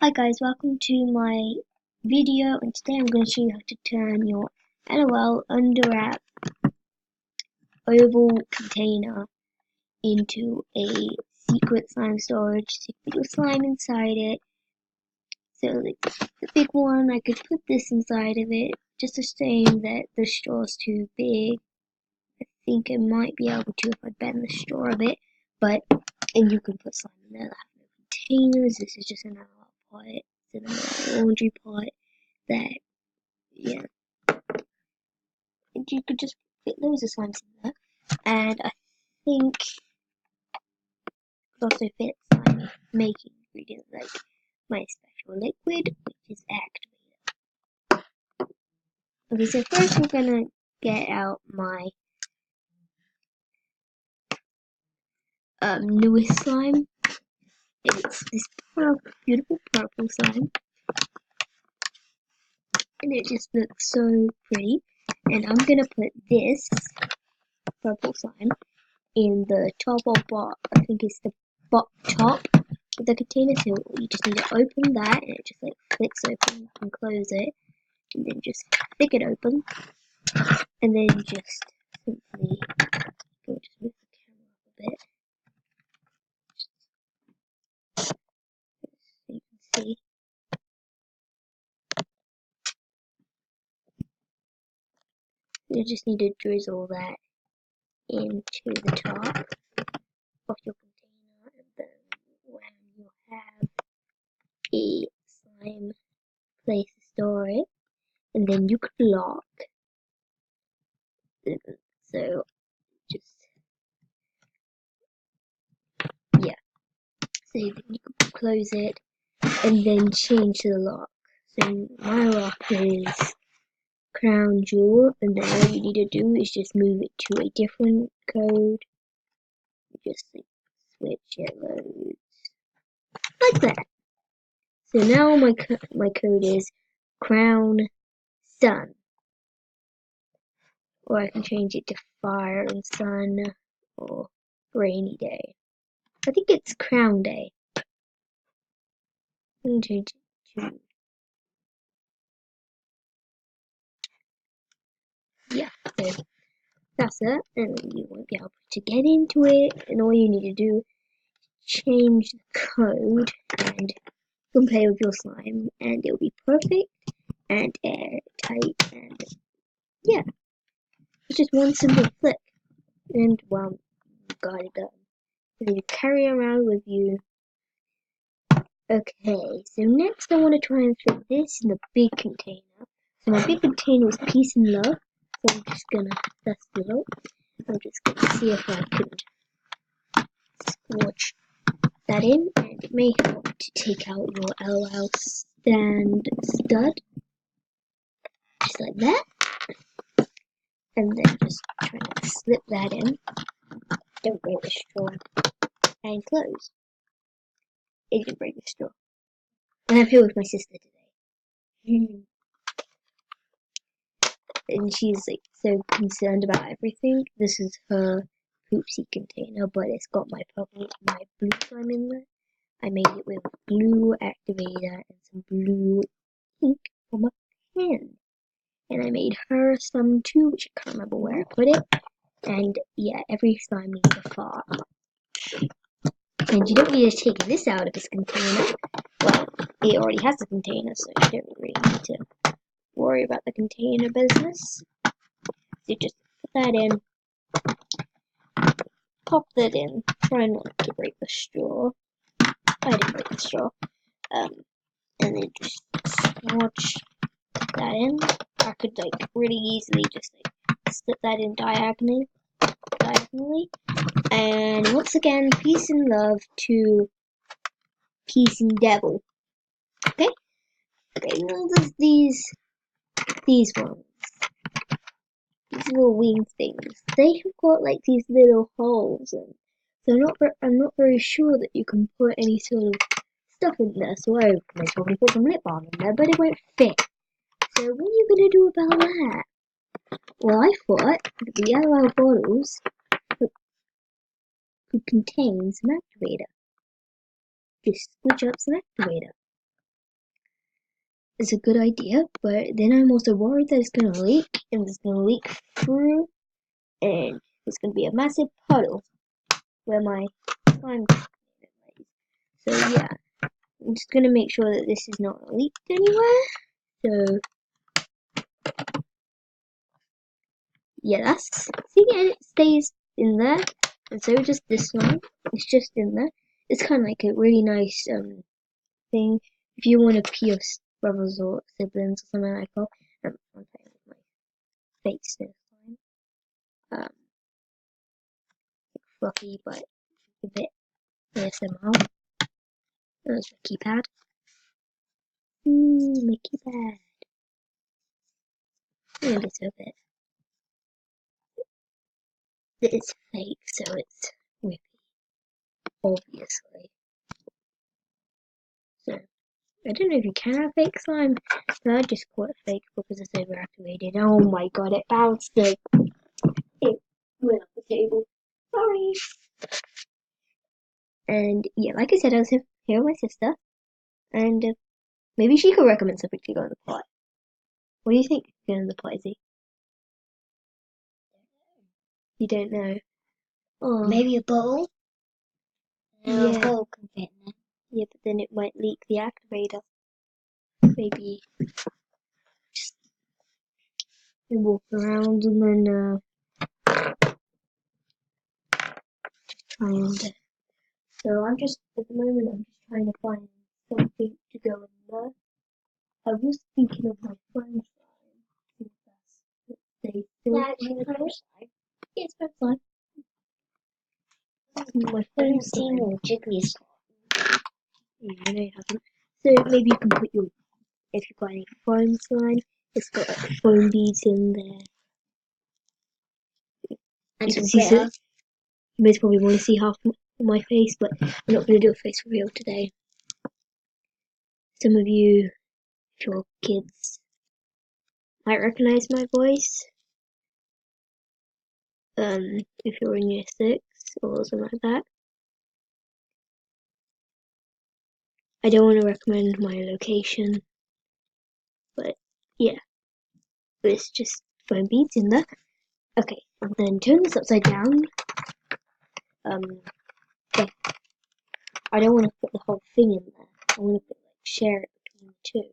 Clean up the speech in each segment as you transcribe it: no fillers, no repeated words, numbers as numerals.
Hi guys, welcome to my video, and today I'm going to show you how to turn your LOL Underwrap oval container into a secret slime storage. So you put your slime inside it. So like the big one, I could put this inside of it. Just a shame that the straw's too big. I think I might be able to if I bend the straw a bit, and you can put slime in there that have no containers. This is just an LOL pot. It's an laundry pot that, yeah, and you could just fit loads of slimes in there. And I think it could also fit slime making ingredients like my special liquid, which is activator. Okay, so first we're gonna get out my newest slime. It's this beautiful purple slime, and it just looks so pretty. And I'm gonna put this purple slime in the top or bottom. I think it's the top of the container. So you just need to open that, and it just like flicks open and close it, and then just flick it open, and then just simply just move the camera up a bit so you can see. You just need to drizzle that into the top of your container, and then when you have a slime place to store it, and then you could lock. So just, yeah, so then you can close it and then change the lock. So my lock is Crown Jewel, and then all you need to do is just move it to a different code. Just like, switch it loads like that. So now my code is Crown Sun, or I can change it to Fire and Sun, or Rainy Day. I think it's Crown Day. I can change it to, yeah. So that's it, and you won't be able to get into it. And all you need to do change the code, and you can play with your slime, and it'll be perfect and airtight, and yeah, it's just one simple flick, and well, you got it done. And then you carry it around with you. Okay, so next I want to try and fit this in the big container. So my big container is Peace and Love. So I'm just gonna dust it up. I'm just gonna see if I can squash that in, and it may help to take out your LOL stand stud, just like that, and then just try to slip that in. Don't break the straw, and close. It didn't break the straw. And I'm here with my sister today. And she's like so concerned about everything. This is her poopsie container, but it's got my blue slime in there. I made it with blue activator and some blue ink from a pen. And I made her some too, which I can't remember where I put it. And yeah, every slime needs a fart. And you don't need to take this out of its container. Well, it already has a container, so you don't really need to worry about the container business. So just put that in, pop that in, try not to break the straw. I didn't break the straw. And then just squash that in. I could like really easily just like slip that in diagonally. And once again, peace and love to Peace and Devil. Okay? Okay, now there's these ones. These little wing things. They have got like these little holes, and so I'm not very sure that you can put any sort of stuff in there. So I might probably put some lip balm in there, but it won't fit. So what are you gonna do about that? Well, I thought that the LOL bottles could contain some activator. Just switch up some activator. is a good idea, but then I'm also worried that it's going to leak, and it's going to leak through, and it's going to be a massive puddle where my slime lays. So yeah, I'm just going to make sure that this is not leaked anywhere. So yeah, that's, see, and it stays in there, and so just this one, it's just in there. It's kind of like a really nice thing if you want to pee your brothers or siblings or something like that. I'm playing with my face this time. Fluffy, but a bit ASMR. There's my keypad. My keypad. A little bit. It's fake, so it's whippy, obviously. So, I don't know if you can have fake slime, but I just call it fake because it's overactivated. Oh my god, it bounced it. It went off the table. Sorry. And yeah, like I said, I was here with my sister, and maybe she could recommend something to go in the pot. What do you think go in the pot, Izzy? You don't know. Oh, Maybe a bowl? Yeah. A bowl can fit in there. Yeah, but then it might leak the activator. Maybe just walk around and then try and. So I'm just at the moment I'm just trying to find something to go in there. I was thinking of my friend's slime. I think that's what they still slime. Yeah, it's my slime. My I haven't friend's seen slime. more jiggly slime. Yeah, I know you haven't. So maybe you can put your, if you've got any foam slime, it's got like foam beads in there. And You some can see glitter. you most probably want to see half my face, but I'm not going to do a face reveal today. Some of you, if you're kids, might recognize my voice. If you're in year 6 or something like that. I don't want to recommend my location, but yeah, it's just foam beads in there. Okay, and then turn this upside down. Yeah, I don't want to put the whole thing in there. I want to share it between the two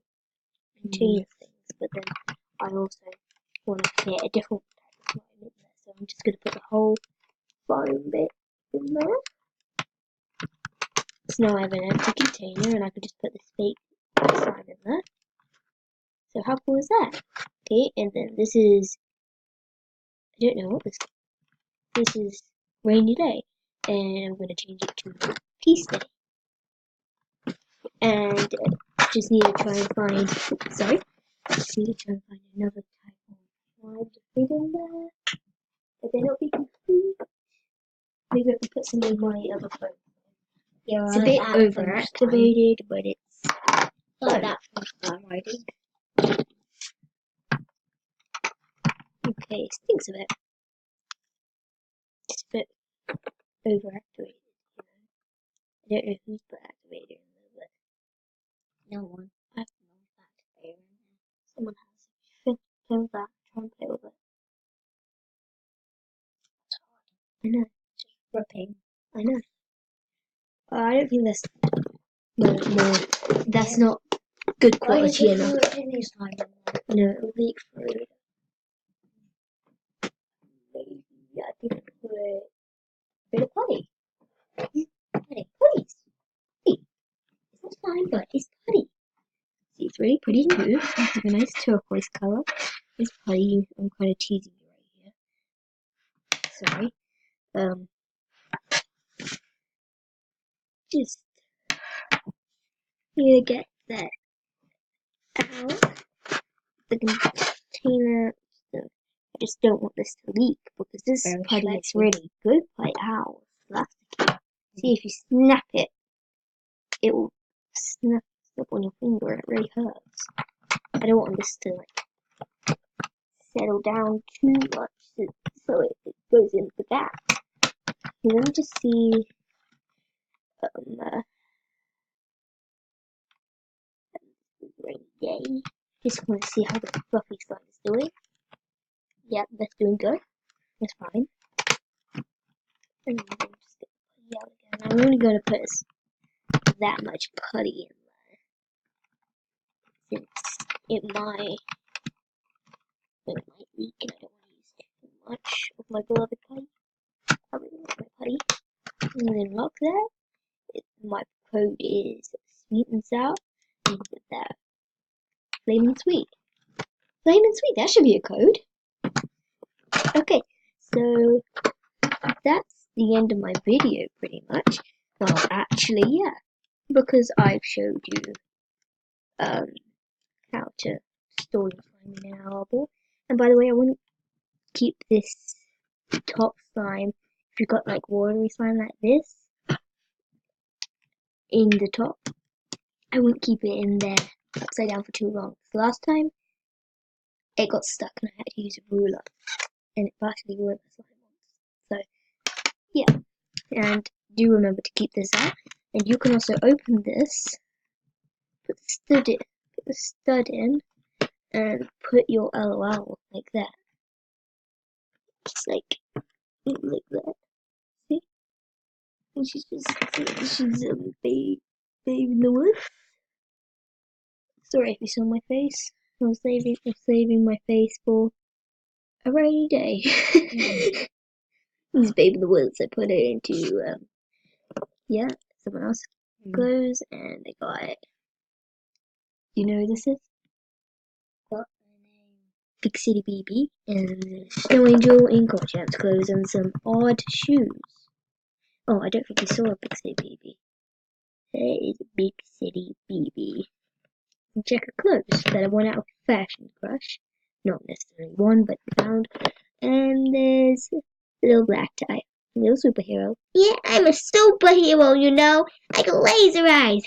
container things, but then I also want to create a different type of slime in there. So I'm just going to put the whole foam bit in there. So now I have an empty container and I can just put this fake slime in there. So how cool is that? Okay, and then this is, I don't know what this is rainy day, and I'm going to change it to peace day. And just need to try and find, sorry, just need to try and find another type of slime to fit in there. But then it'll be complete. Maybe I can put some in my other phone. Yeah, It's a bit overactivated, but it's like that from slime writing. okay. Stinks a bit. It's a bit overactivated. I don't know who's put activator in there, but No one. I have No activator in there. someone has. Play with that. Try and play with it. It's hard. I know. Just ripping. I know. I don't think that's no. That's not good quality enough. Jiggly slime in there. No, it'll leak through. Maybe I could put a bit of putty. Putty, please. Putty. It's not slime, but it's putty. See, it's really pretty too. It's like a nice turquoise color. It's putty. I'm kind of teasing you right here. Sorry. Just need to get that out. The container. I just don't want this to leak because this Very putty is stretchy. really good putty. Ow, it's plasticky. See, if you snap it, it will snap up on your finger and it really hurts. I don't want this to like settle down too much so it goes into the back. Let me just see. rainy day. Just want to see how the fluffy slime is doing. Yeah, that's doing good. That's fine. And I'm just gonna put it out again. I'm only gonna put that much putty in there since it might leak and I don't want to use too much of my beloved putty. I really like my putty. And then lock that. My code is sweet and sour. And with that, flaming sweet. Flaming sweet, that should be a code. Okay, so that's the end of my video pretty much. Well, actually, yeah, because I've showed you how to store your slime in an arbor. And by the way, I wouldn't keep this top slime, if you've got like watery slime like this in the top, I wouldn't keep it in there upside down for too long. So last time it got stuck and I had to use a ruler and it partially ruined the slime once. So yeah, and do remember to keep this out. And you can also open this, put the stud in, and put your LOL like that. Just like that. See? And she's a babe in the woods. Sorry if you saw my face. I'm saving my face for a rainy day. This babe in the woods. I put it into someone else clothes, and they got it. Do you know who this is? What name? Big City BB and Snow Angel in Goldchamps clothes and some odd shoes. Oh, I don't think you saw a Big City BB. There is a Big City BB. And check her clothes that I won out of Fashion Crush. Not necessarily won, but found. And there's a little black tie. A little superhero. Yeah, I'm a superhero, you know. I got laser eyes.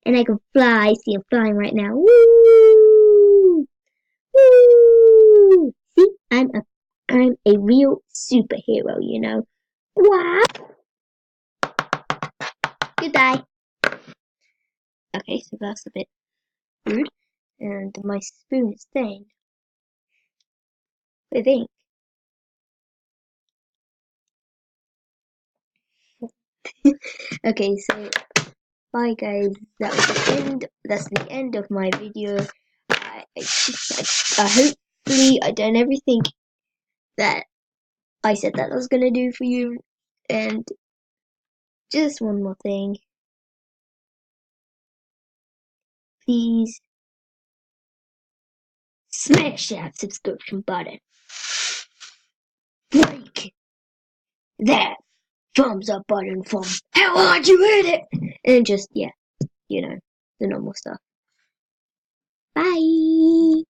And I can fly. See, I'm flying right now. Woo! Woo! See, I'm a real superhero, you know. Wow! Goodbye. Okay, so that's a bit rude. And my spoon is stained with ink. Okay, so bye guys. That was the end. That's the end of my video. I hopefully I done everything that I said that I was gonna do for you. And just one more thing. Please smash that subscription button. Like that thumbs up button from how hard you hit it. And just, yeah, you know, the normal stuff. Bye.